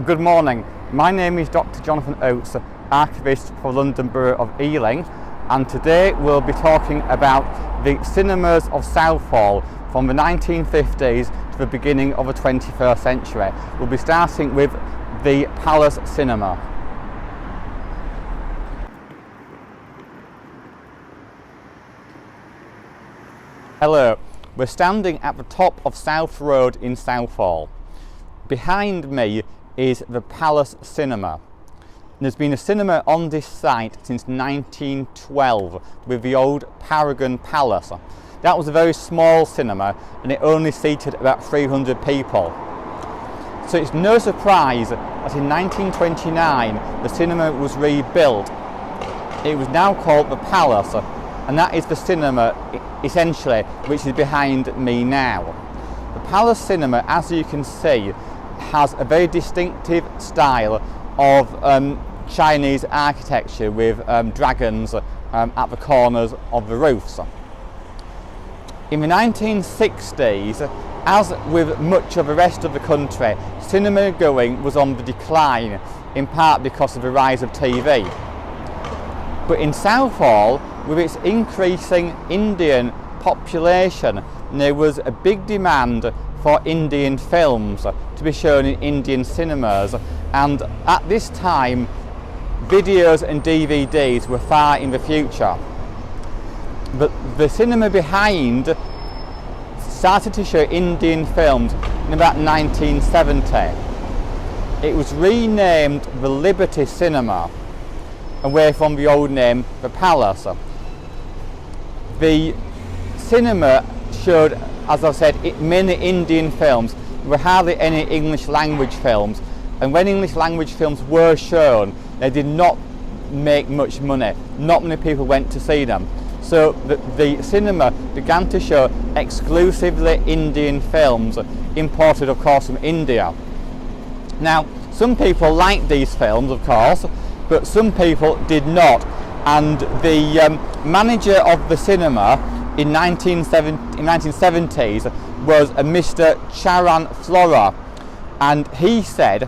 Good morning, my name is Dr. Jonathan Oates, Archivist for London Borough of Ealing, and today we'll be talking about the cinemas of Southall from the 1950s to the beginning of the 21st century. We'll be starting with the Palace Cinema. Hello, we're standing at the top of South Road in Southall. Behind me is the Palace Cinema. There's been a cinema on this site since 1912 with the old Paragon Palace. That was a very small cinema and it only seated about 300 people. So it's no surprise that in 1929 the cinema was rebuilt. It was now called the Palace, and that is the cinema essentially which is behind me now. The Palace Cinema, as you can see, has a very distinctive style of Chinese architecture with dragons at the corners of the roofs. In the 1960s, as with much of the rest of the country, cinema going was on the decline, in part because of the rise of TV. But in Southall, with its increasing Indian population, there was a big demand for Indian films to be shown in Indian cinemas, and at this time videos and DVDs were far in the future. But the cinema behind started to show Indian films in about 1970. It was renamed the Liberty Cinema, away from the old name, the Palace. The cinema showed, as I said, many Indian films. There were hardly any English language films, and when English language films were shown, they did not make much money. Not many people went to see them. So the cinema began to show exclusively Indian films, imported of course from India. Now, some people liked these films, of course, but some people did not, and the manager of the cinema in 1970s was a Mr. Charan Flora, and he said,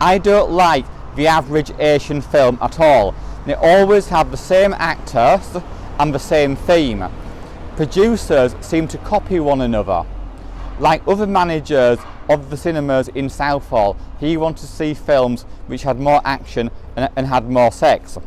"I don't like the average Asian film at all. They always have the same actors and the same theme. Producers seem to copy one another." Like other managers of the cinemas in Southall, he wanted to see films which had more action and had more sex.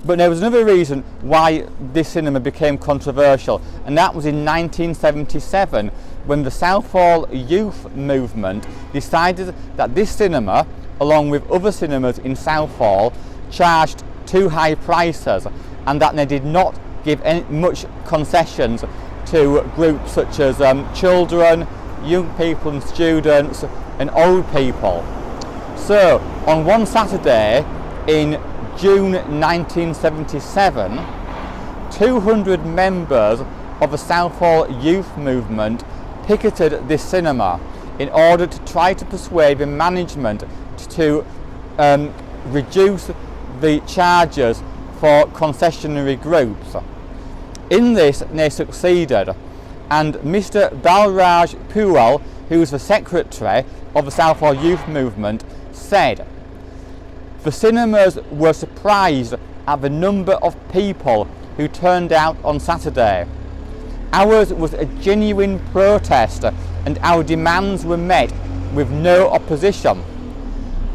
But there was another reason why this cinema became controversial, and that was in 1977 when the Southall youth movement decided that this cinema, along with other cinemas in Southall, charged too high prices, and that they did not give much concessions to groups such as children, young people and students and old people. So on one Saturday in June 1977, 200 members of the Southall youth movement picketed this cinema in order to try to persuade the management to reduce the charges for concessionary groups. In this they succeeded, and Mr. Balraj Puwal, who was the secretary of the Southall youth movement, said, "The cinemas were surprised at the number of people who turned out on Saturday. Ours was a genuine protest and our demands were met with no opposition.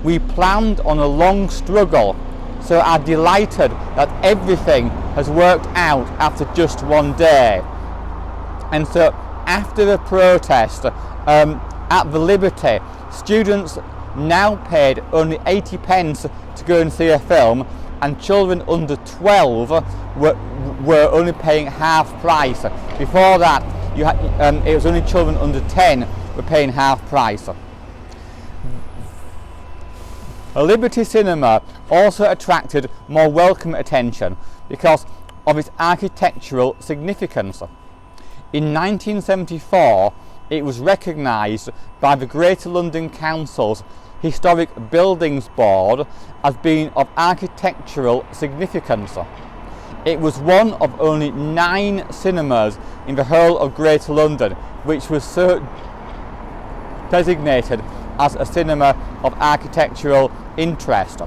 We planned on a long struggle, so are delighted that everything has worked out after just one day." And so after the protest at the Liberty, students now paid only 80 pence to go and see a film, and children under 12 were only paying half price. Before that, it was only children under 10 were paying half price. The Liberty Cinema also attracted more welcome attention because of its architectural significance. In 1974, it was recognised by the Greater London Council's Historic Buildings Board as being of architectural significance. It was one of only 9 cinemas in the whole of Greater London which was so designated as a cinema of architectural interest.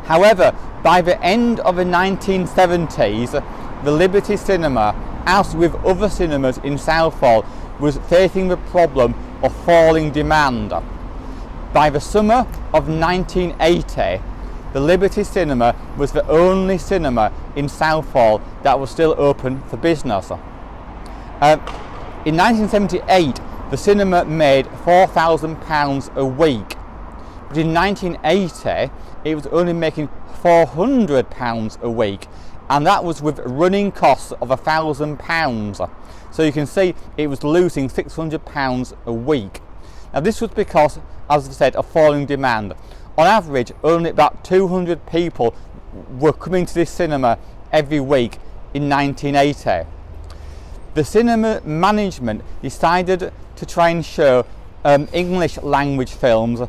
However, by the end of the 1970s, the Liberty Cinema, as with other cinemas in Southall, was facing the problem of falling demand. By the summer of 1980, the Liberty Cinema was the only cinema in Southall that was still open for business. In 1978, the cinema made £4,000 a week, but in 1980 it was only making £400 a week, and that was with running costs of £1,000. So you can see it was losing £600 a week. Now this was because, as I said, of falling demand. On average, only about 200 people were coming to this cinema every week in 1980. The cinema management decided to try and show English language films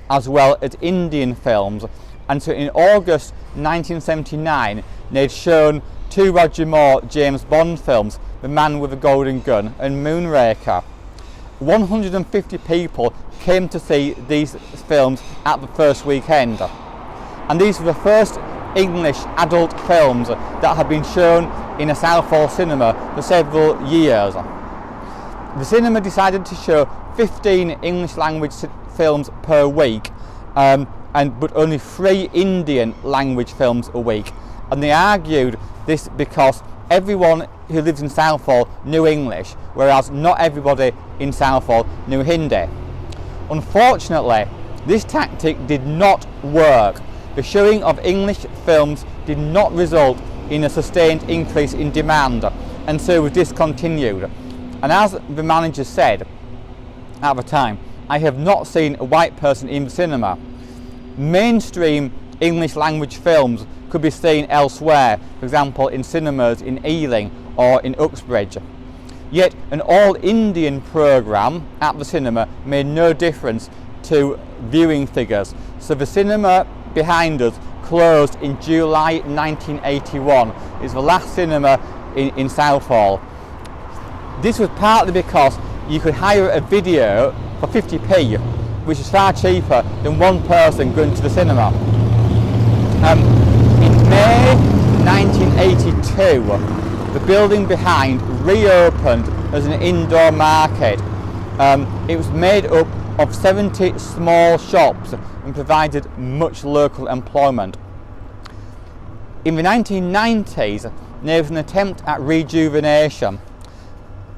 as well as Indian films, and so in August 1979 they'd shown two Roger Moore James Bond films, The Man with the Golden Gun and Moonraker. 150 people came to see these films at the first weekend, and these were the first English adult films that had been shown in a Southall cinema for several years. The cinema decided to show 15 English language films per week, but only 3 Indian language films a week, and they argued this because everyone who lives in Southall knew English, whereas not everybody in Southall knew Hindi. Unfortunately, this tactic did not work. The showing of English films did not result in a sustained increase in demand, and so was discontinued. And as the manager said at the time, "I have not seen a white person in the cinema." Mainstream English language films could be seen elsewhere, for example in cinemas in Ealing or in Uxbridge. Yet an all-Indian programme at the cinema made no difference to viewing figures, so the cinema behind us closed in July 1981. It's the last cinema in Southall. This was partly because you could hire a video for 50p, which is far cheaper than one person going to the cinema. In May 1982, the building behind reopened as an indoor market. It was made up of 70 small shops and provided much local employment. In the 1990s, there was an attempt at rejuvenation.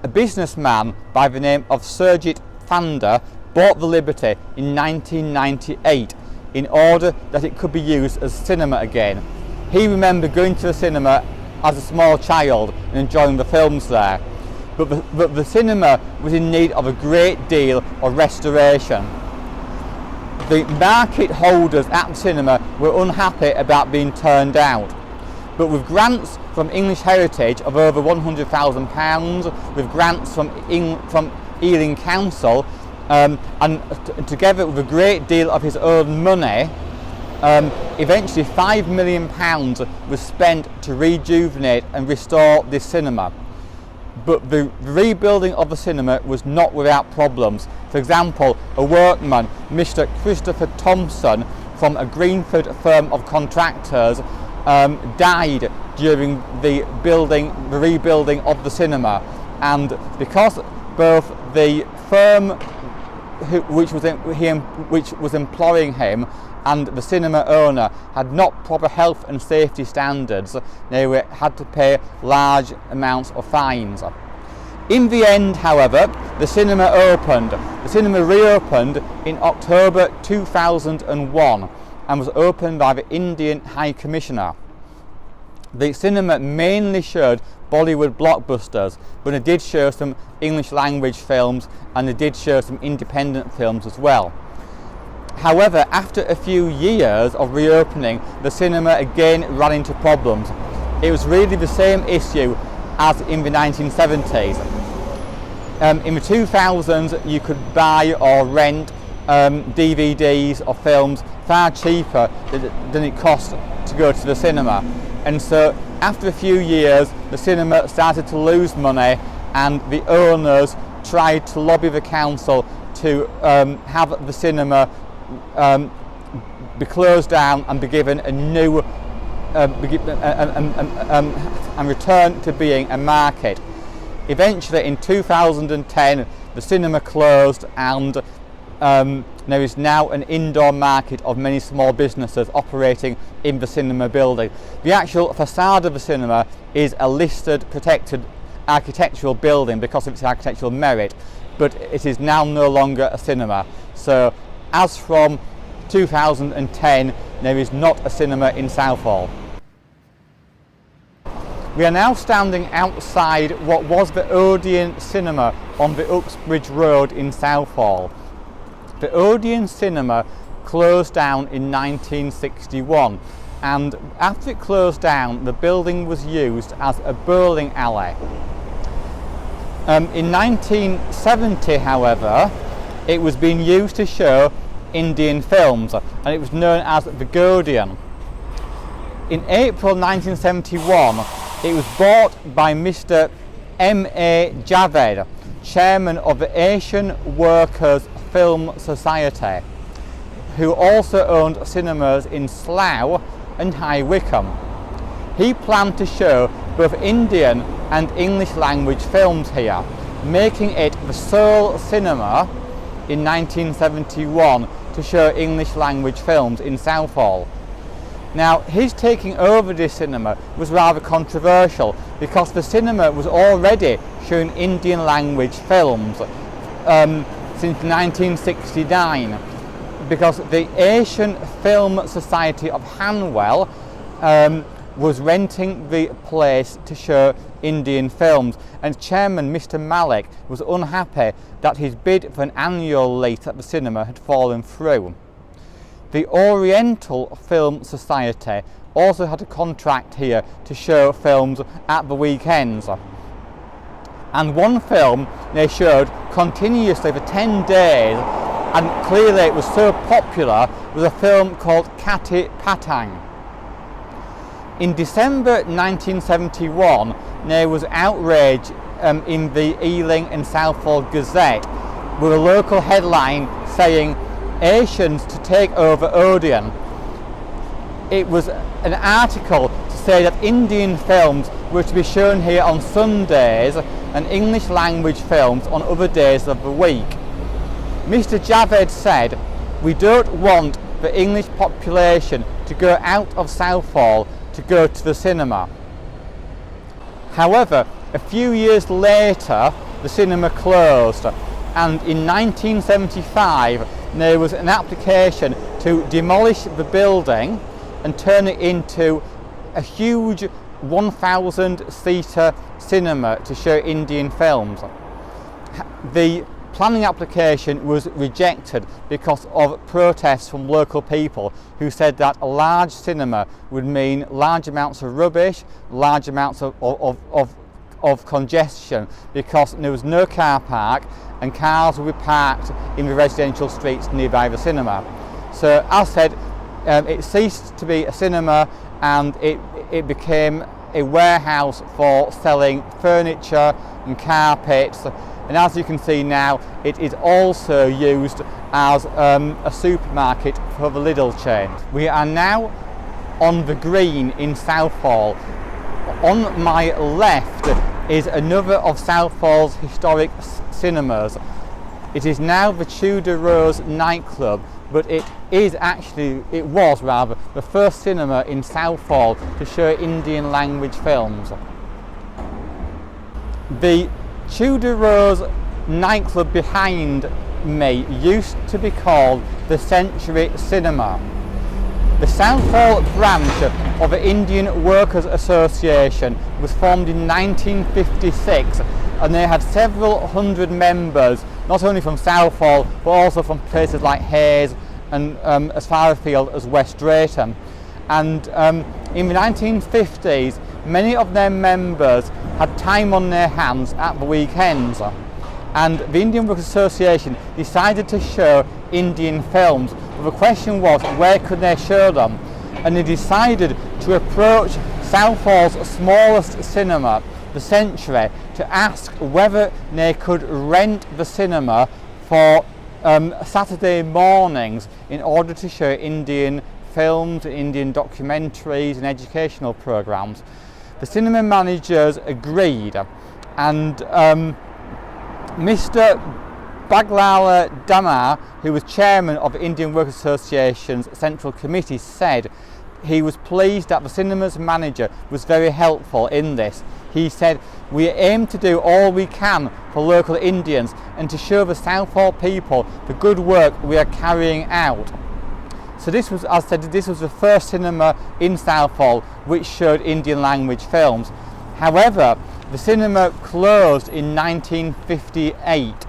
A businessman by the name of Surjit Thanda bought the Liberty in 1998 in order that it could be used as cinema again. He remembered going to the cinema as a small child and enjoying the films there, but the cinema was in need of a great deal of restoration. The market holders at the cinema were unhappy about being turned out, but with grants from English Heritage of over £100,000, with grants from Ealing Council, and together with a great deal of his own money, eventually £5 million was spent to rejuvenate and restore this cinema. But the rebuilding of the cinema was not without problems. For example, a workman, Mr. Christopher Thompson, from a Greenford firm of contractors, died during the rebuilding of the cinema, and because both the firm which was employing him and the cinema owner had not proper health and safety standards, they had to pay large amounts of fines. In the end, however, the cinema opened. The cinema reopened in October 2001 and was opened by the Indian High Commissioner. The cinema mainly showed Bollywood blockbusters, but it did show some English language films and it did show some independent films as well. However, after a few years of reopening, the cinema again ran into problems. It was really the same issue as in the 1970s. In the 2000s, you could buy or rent DVDs or films far cheaper than it cost to go to the cinema. And so after a few years, the cinema started to lose money, and the owners tried to lobby the council to have the cinema be closed down and be given a new and return to being a market. Eventually in 2010 the cinema closed, and there is now an indoor market of many small businesses operating in the cinema building. The actual facade of the cinema is a listed protected architectural building because of its architectural merit, but it is now no longer a cinema. So as from 2010 there is not a cinema in Southall. We are now standing outside what was the Odeon cinema on the Uxbridge road in Southall. The Odeon cinema closed down in 1961, and after it closed down the building was used as a bowling alley. In 1970 however it was being used to show Indian films, and it was known as the Odeon. In April 1971 it was bought by Mr. M.A. Javed, chairman of the Asian Workers Film Society, who also owned cinemas in Slough and High Wycombe. He planned to show both Indian and English language films here, making it the sole cinema in 1971 to show English language films in Southall. Now, his taking over this cinema was rather controversial because the cinema was already showing Indian language films since 1969, because the Asian Film Society of Hanwell was renting the place to show Indian films, and chairman Mr. Malik was unhappy that his bid for an annual lease at the cinema had fallen through. The Oriental Film Society also had a contract here to show films at the weekends, and one film they showed continuously for 10 days, and clearly it was so popular, was a film called Kati Patang. In December 1971 there was outrage in the Ealing and Southall Gazette with a local headline saying Asians to take over Odeon. It was an article to say that Indian films were to be shown here on Sundays and English language films on other days of the week. Mr. Javed said, "We don't want the English population to go out of Southall to go to the cinema." However, a few years later the cinema closed, and in 1975 there was an application to demolish the building and turn it into a huge 1,000-seater cinema to show Indian films. The planning application was rejected because of protests from local people who said that a large cinema would mean large amounts of rubbish, large amounts of congestion, because there was no car park and cars would be parked in the residential streets nearby the cinema. So as said, it ceased to be a cinema and it became a warehouse for selling furniture and carpets, and as you can see now it is also used as a supermarket for the Lidl chain. We are now on the green in Southall. On my left is another of Southall's historic cinemas. It is now the Tudor Rose nightclub, but it was the first cinema in Southall to show Indian language films. The Tudor Rose nightclub behind me used to be called the Century Cinema. The Southall branch of the Indian Workers Association was formed in 1956, and they had several hundred members, not only from Southall but also from places like Hayes and as far afield as West Drayton. And in the 1950s many of their members had time on their hands at the weekends, and the Indian Workers Association decided to show Indian films. But the question was, where could they show them? And they decided to approach Southall's smallest cinema, the Century, to ask whether they could rent the cinema for Saturday mornings in order to show Indian films, Indian documentaries and educational programs. The cinema managers agreed, and Mr. Baglala Damar, who was chairman of the Indian Workers Association's Central Committee, said he was pleased that the cinema's manager was very helpful in this. He said, "We aim to do all we can for local Indians and to show the Southall people the good work we are carrying out." So this was, as I said, this was the first cinema in Southall which showed Indian language films. However, the cinema closed in 1958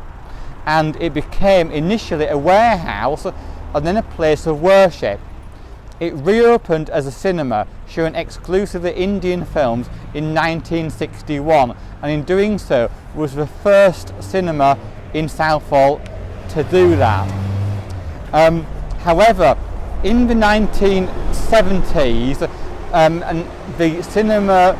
and it became initially a warehouse and then a place of worship. It reopened as a cinema showing exclusively Indian films in 1961, and in doing so was the first cinema in Southall to do that. However, in the 1970s, and the cinema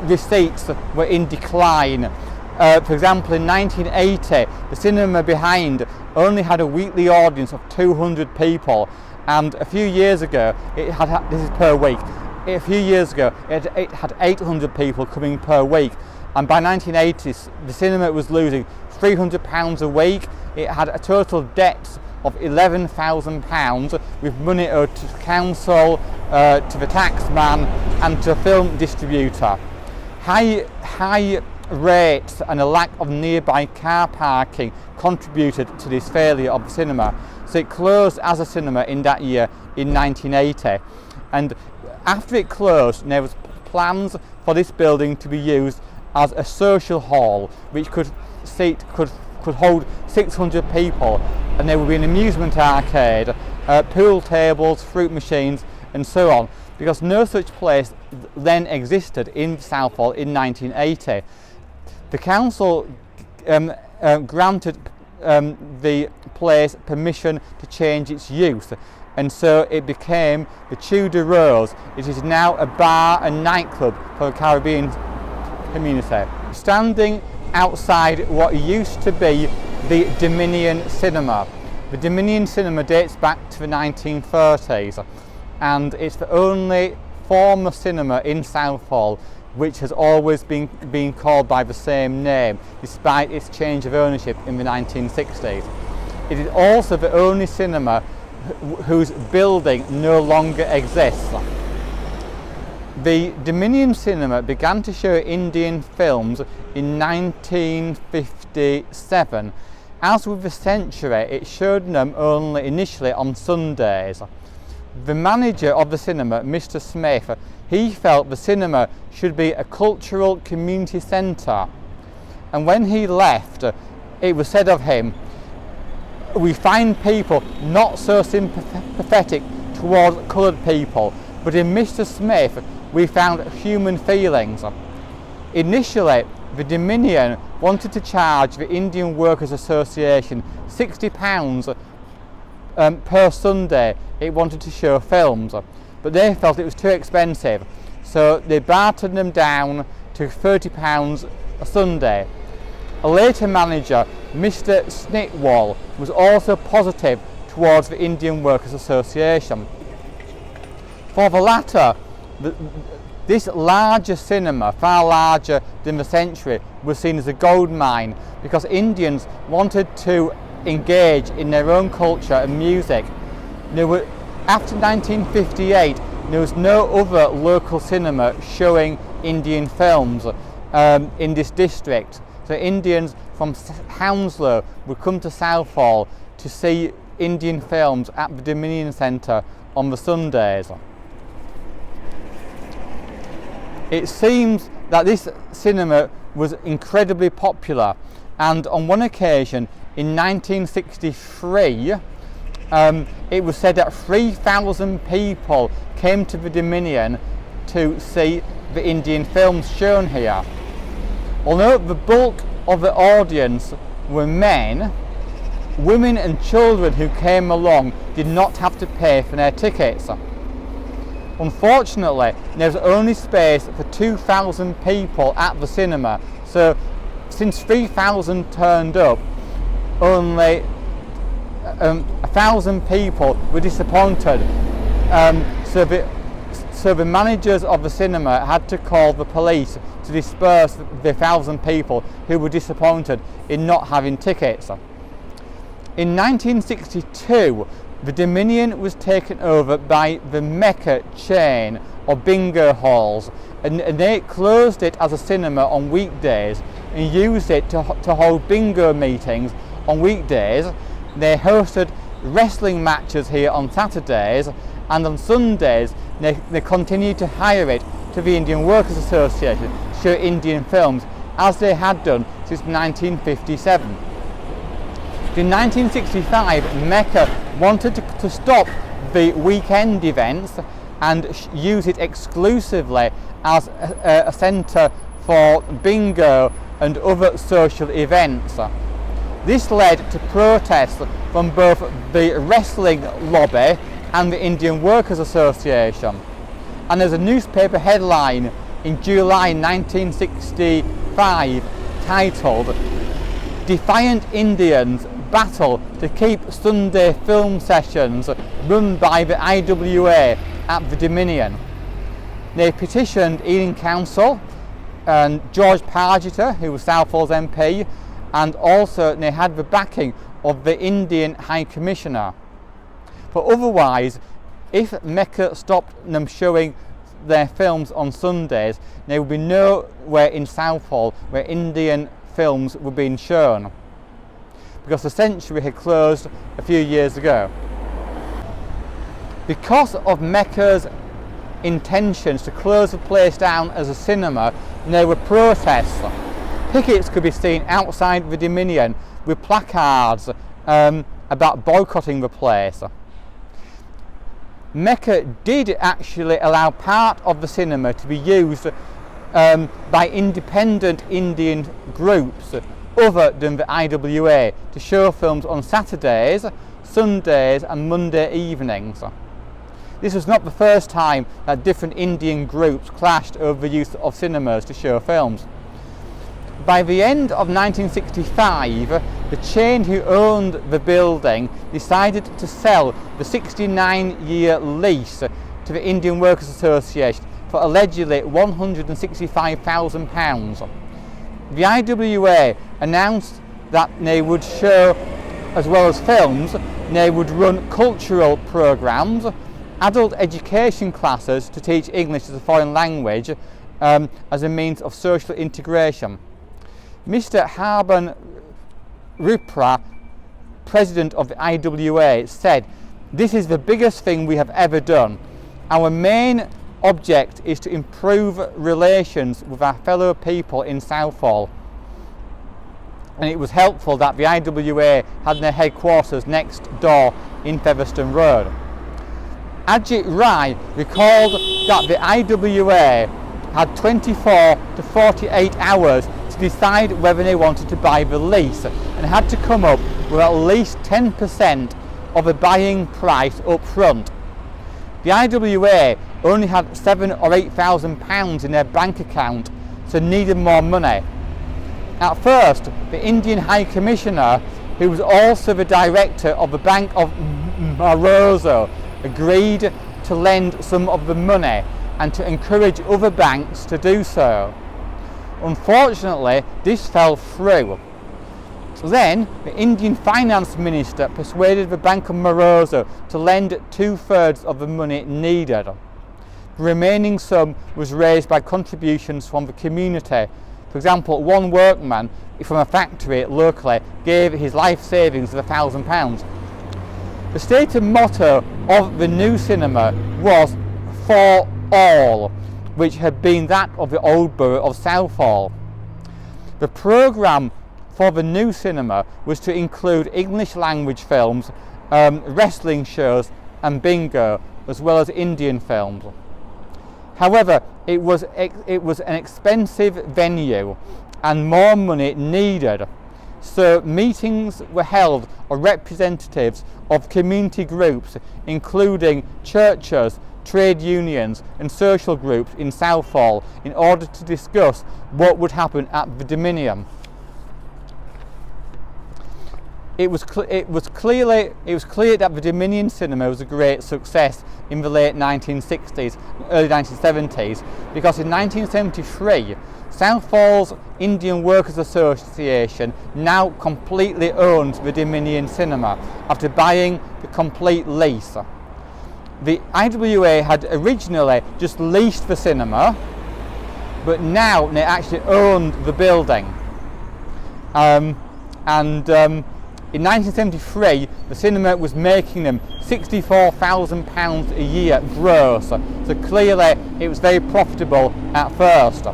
receipts were in decline. For example, in 1980, the cinema behind only had a weekly audience of 200 people, and a few years ago, this is per week, a few years ago it had 800 people coming per week, and by 1980s the cinema was losing £300 a week. It had a total debt of £11,000 with money owed to council, to the taxman and to a film distributor. High rates and a lack of nearby car parking contributed to this failure of the cinema. So it closed as a cinema in that year in 1980, and after it closed there was plans for this building to be used as a social hall which could hold 600 people, and there would be an amusement arcade, pool tables, fruit machines and so on, because no such place then existed in Southall in 1980. The council granted the place permission to change its use, and so it became the Tudor Rose. It is now a bar and nightclub for the Caribbean community. Standing outside what used to be the Dominion Cinema. The Dominion Cinema dates back to the 1930s, and it's the only former cinema in Southall which has always been called by the same name, despite its change of ownership in the 1960s. It is also the only cinema whose building no longer exists. The Dominion Cinema began to show Indian films in 1957. As with the Century, it showed them only initially on Sundays. The manager of the cinema, Mr. Smith, he felt the cinema should be a cultural community centre. And when he left, it was said of him, "We find people not so sympathetic towards coloured people, but in Mr. Smith we found human feelings." Initially, the Dominion wanted to charge the Indian Workers Association £60 per Sunday it wanted to show films, but they felt it was too expensive, so they bartered them down to £30 a Sunday. A later manager, Mr. Snitwall, was also positive towards the Indian Workers Association. For the latter, this larger cinema, far larger than the Century, was seen as a gold mine because Indians wanted to engage in their own culture and music. After 1958, there was no other local cinema showing Indian films in this district. So Indians from Hounslow would come to Southall to see Indian films at the Dominion Centre on the Sundays. It seems that this cinema was incredibly popular, and on one occasion in 1963 it was said that 3,000 people came to the Dominion to see the Indian films shown here. Although the bulk of the audience were men, women and children who came along did not have to pay for their tickets. Unfortunately, there's only space for 2,000 people at the cinema, so since 3,000 turned up, only 1,000 people were disappointed. So the managers of the cinema had to call the police to disperse the 1,000 people who were disappointed in not having tickets. In 1962, the Dominion was taken over by the Mecca chain of bingo halls, and they closed it as a cinema on weekdays and used it to hold bingo meetings on weekdays. They hosted wrestling matches here on Saturdays, and on Sundays they continued to hire it to the Indian Workers Association to show Indian films, as they had done since 1957. In 1965, Mecca wanted to stop the weekend events and use it exclusively as a centre for bingo and other social events. This led to protests from both the wrestling lobby and the Indian Workers Association. And there's a newspaper headline in July 1965 titled "Defiant Indians Battle to Keep Sunday Film Sessions Run by the IWA at the Dominion." They petitioned Ealing Council and George Pargeter, who was Southall's MP, and also they had the backing of the Indian High Commissioner. But otherwise, if Mecca stopped them showing their films on Sundays, there would be nowhere in Southall where Indian films were being shown, because the Century had closed a few years ago. Because of Mecca's intentions to close the place down as a cinema, there were protests. Pickets could be seen outside the Dominion with placards about boycotting the place. Mecca did actually allow part of the cinema to be used by independent Indian groups other than the IWA to show films on Saturdays, Sundays and Monday evenings. This was not the first time that different Indian groups clashed over the use of cinemas to show films. By the end of 1965, the chain who owned the building decided to sell the 69-year lease to the Indian Workers Association for allegedly £165,000. The IWA announced that they would show, as well as films, they would run cultural programmes, adult education classes to teach English as a foreign language as a means of social integration. Mr. Harban Rupra, president of the IWA, said, "This is the biggest thing we have ever done. Our main object is to improve relations with our fellow people in Southall." And it was helpful that the IWA had their headquarters next door in Featherstone Road. Ajit Rai recalled that the IWA had 24 to 48 hours to decide whether they wanted to buy the lease, and had to come up with at least 10% of the buying price up front. The IWA only had £7,000 or £8,000 in their bank account, so needed more money. At first, the Indian High Commissioner, who was also the director of the Bank of Marozo, agreed to lend some of the money and to encourage other banks to do so. Unfortunately, this fell through. Then, the Indian Finance Minister persuaded the Bank of Marozo to lend 2/3 of the money needed. The remaining sum was raised by contributions from the community. For example, one workman from a factory locally gave his life savings of £1,000. The stated motto of the new cinema was "For All," which had been that of the old borough of Southall. The programme for the new cinema was to include English language films, wrestling shows and bingo, as well as Indian films. However, it was an expensive venue and more money needed, so meetings were held of representatives of community groups, including churches, trade unions and social groups in Southall, in order to discuss what would happen at the Dominion. It was clear that the Dominion cinema was a great success in the late 1960s, early 1970s, because in 1973, Southall's Indian Workers Association now completely owns the Dominion cinema after buying the complete lease. The IWA had originally just leased the cinema, but now they actually owned the building. In 1973, the cinema was making them £64,000 a year gross, so clearly it was very profitable at first.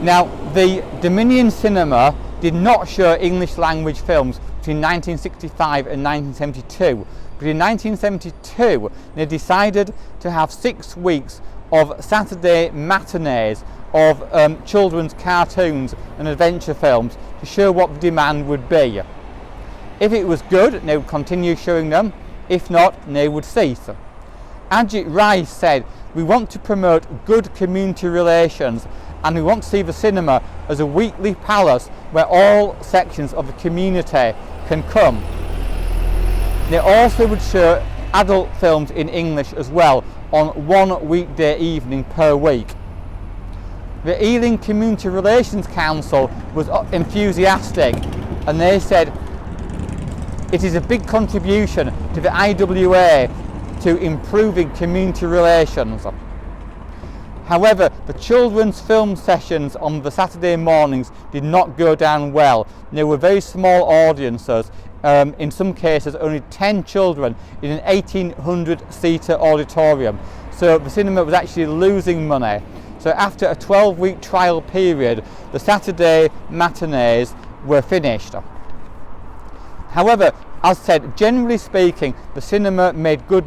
Now, the Dominion cinema did not show English language films between 1965 and 1972, but in 1972 they decided to have 6 weeks of Saturday matinees of children's cartoons and adventure films to show what the demand would be. If it was good, they would continue showing them. If not, they would cease. Ajit Rai said, "We want to promote good community relations, and we want to see the cinema as a weekly palace where all sections of the community can come." They also would show adult films in English as well on 1 weekday evening per week. The Ealing Community Relations Council was enthusiastic, and they said it is a big contribution to the IWA to improving community relations. However, the children's film sessions on the Saturday mornings did not go down well. There were very small audiences, in some cases only 10 children in an 1,800-seater auditorium. So the cinema was actually losing money. So after a 12-week trial period, the Saturday matinees were finished. However, as said, generally speaking, the cinema made good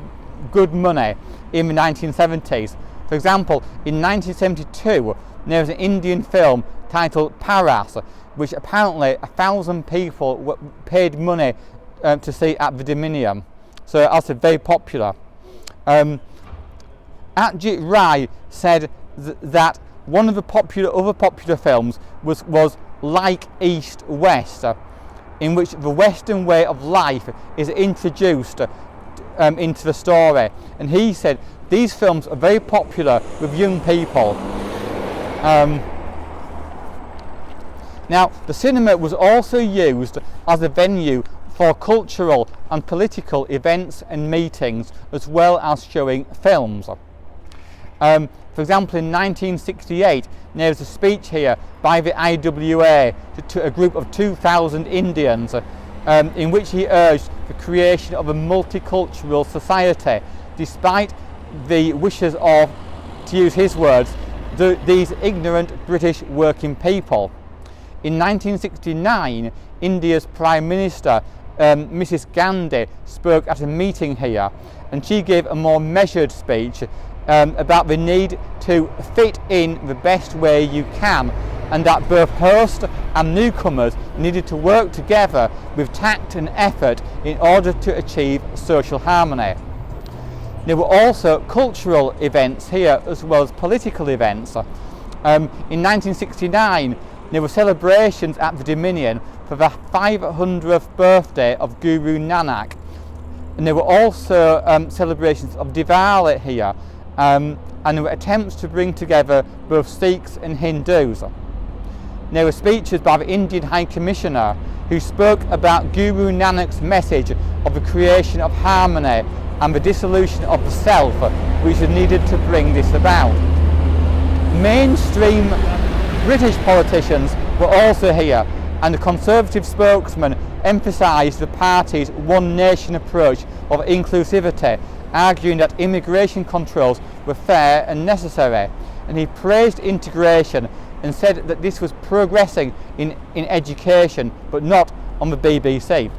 money in the 1970s. For example, in 1972, there was an Indian film titled Paras, which apparently 1,000 people paid money to see at the Dominion. So, as I said, very popular. Ajit Rai said that one of the other popular films was Like East West, in which the Western way of life is introduced into the story. And he said these films are very popular with young people. Now, the cinema was also used as a venue for cultural and political events and meetings, as well as showing films. For example, in 1968, there was a speech here by the IWA to a group of 2,000 Indians, in which he urged the creation of a multicultural society, despite the wishes of, to use his words, these ignorant British working people. In 1969, India's Prime Minister, Mrs. Gandhi, spoke at a meeting here, and she gave a more measured speech about the need to fit in the best way you can, and that both hosts and newcomers needed to work together with tact and effort in order to achieve social harmony. There were also cultural events here as well as political events. In 1969, there were celebrations at the Dominion for the 500th birthday of Guru Nanak, and there were also celebrations of Diwali here, and there were attempts to bring together both Sikhs and Hindus. There were speeches by the Indian High Commissioner, who spoke about Guru Nanak's message of the creation of harmony and the dissolution of the self, which was needed to bring this about. Mainstream British politicians were also here, and the Conservative spokesman emphasised the party's one nation approach of inclusivity, arguing that immigration controls were fair and necessary, and he praised integration and said that this was progressing in education, but not on the BBC.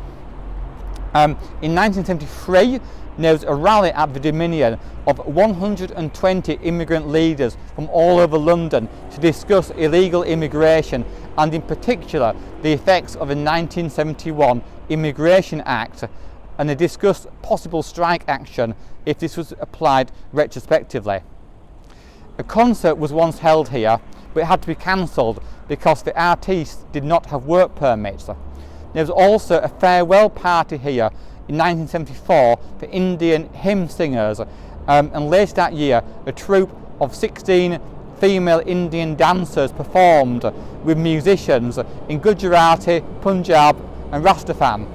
In 1973, there was a rally at the Dominion of 120 immigrant leaders from all over London to discuss illegal immigration, and in particular the effects of the 1971 Immigration Act, and they discussed possible strike action if this was applied retrospectively. A concert was once held here, but it had to be cancelled because the artists did not have work permits. There was also a farewell party here in 1974 for Indian hymn singers, and later that year a troupe of 16 female Indian dancers performed with musicians in Gujarati, Punjab and Rastafan.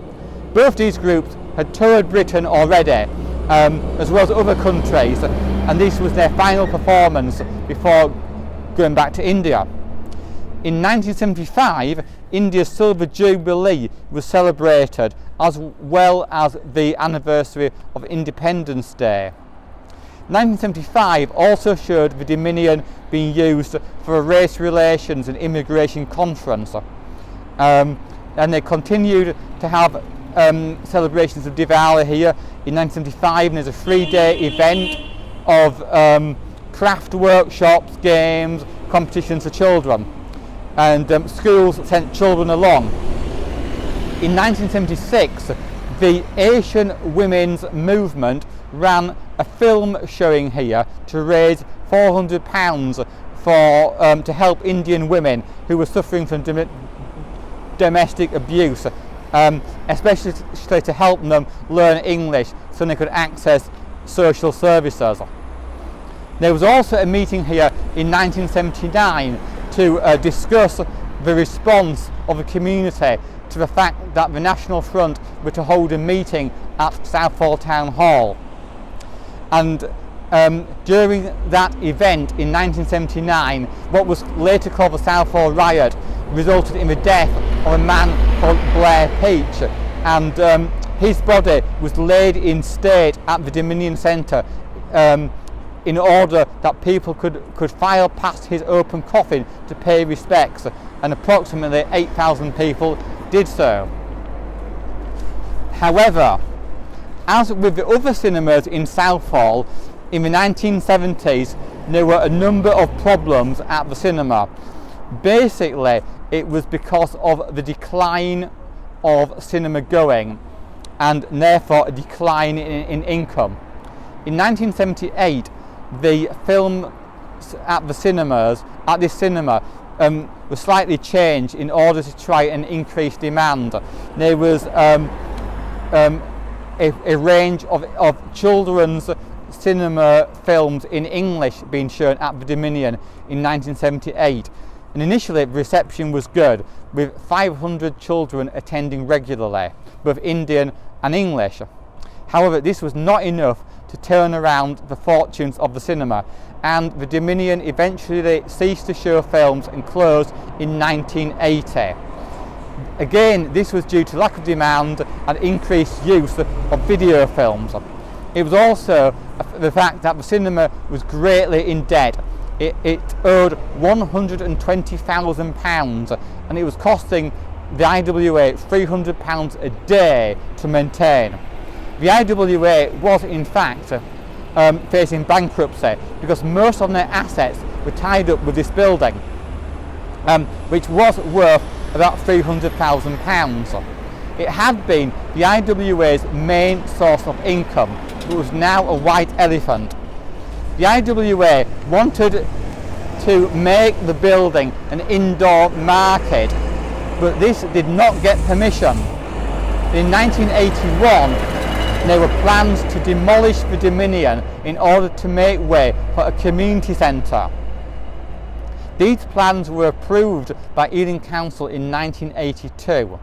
Both these groups had toured Britain already, as well as other countries, and this was their final performance before going back to India. In 1975, India's Silver Jubilee was celebrated, as well as the anniversary of Independence Day. 1975 also showed the Dominion being used for a race relations and immigration conference, and they continued to have celebrations of Diwali here in 1975, and there's a 3-day event of craft workshops, games, competitions for children, and schools sent children along. In 1976, the Asian Women's Movement ran a film showing here to raise £400 for to help Indian women who were suffering from domestic abuse, especially to help them learn English so they could access social services. There was also a meeting here in 1979 to discuss the response of the community to the fact that the National Front were to hold a meeting at Southall Town Hall. And during that event in 1979, what was later called the Southall Riot resulted in the death of a man called Blair Peach, and his body was laid in state at the Dominion Centre in order that people could file past his open coffin to pay respects, and approximately 8,000 people did so. However, as with the other cinemas in Southall, in the 1970s there were a number of problems at the cinema. Basically, it was because of the decline of cinema going, and therefore a decline in income. In 1978, the film at this cinema was slightly changed in order to try and increase demand. There was a range of children's cinema films in English being shown at the Dominion in 1978, and initially the reception was good, with 500 children attending regularly, both Indian and English. However, this was not enough to turn around the fortunes of the cinema, and the Dominion eventually ceased to show films and closed in 1980. Again, this was due to lack of demand and increased use of video films. It was also the fact that the cinema was greatly in debt. It owed £120,000, and it was costing the IWA £300 a day to maintain. The IWA was in fact facing bankruptcy because most of their assets were tied up with this building, which was worth about £300,000. It had been the IWA's main source of income, but was now a white elephant. The IWA wanted to make the building an indoor market, but this did not get permission. In 1981, there were plans to demolish the Dominion in order to make way for a community centre. These plans were approved by Ealing Council in 1982,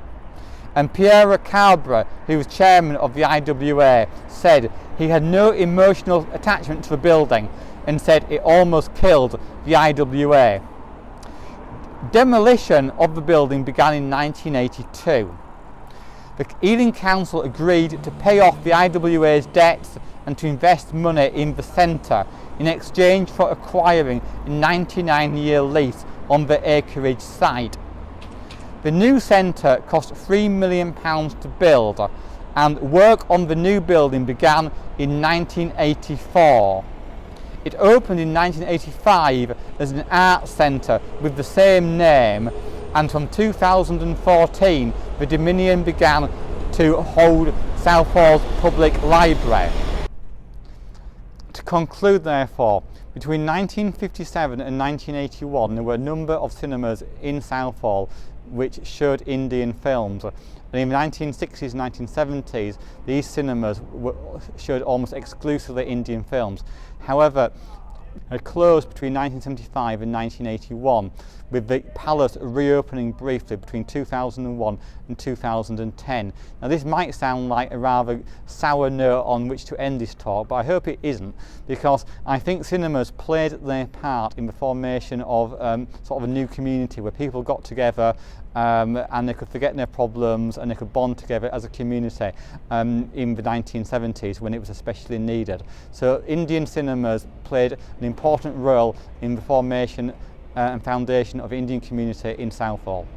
and Pierre Cabre, who was chairman of the IWA, said he had no emotional attachment to the building and said it almost killed the IWA. Demolition of the building began in 1982. The Ealing Council agreed to pay off the IWA's debts and to invest money in the centre in exchange for acquiring a 99-year lease on the acreage site. The new centre cost £3 million to build, and work on the new building began in 1984. It opened in 1985 as an arts centre with the same name, and from 2014 the Dominion began to hold Southall's public library. To conclude, therefore, between 1957 and 1981 there were a number of cinemas in Southall which showed Indian films. And in the 1960s and 1970s, these cinemas showed almost exclusively Indian films. However, had closed between 1975 and 1981, with the Palace reopening briefly between 2001 and 2010. Now this might sound like a rather sour note on which to end this talk, but I hope it isn't, because I think cinemas played their part in the formation of sort of a new community where people got together and they could forget their problems and they could bond together as a community in the 1970s when it was especially needed. So Indian cinemas played an important role in the formation and foundation of Indian community in Southall.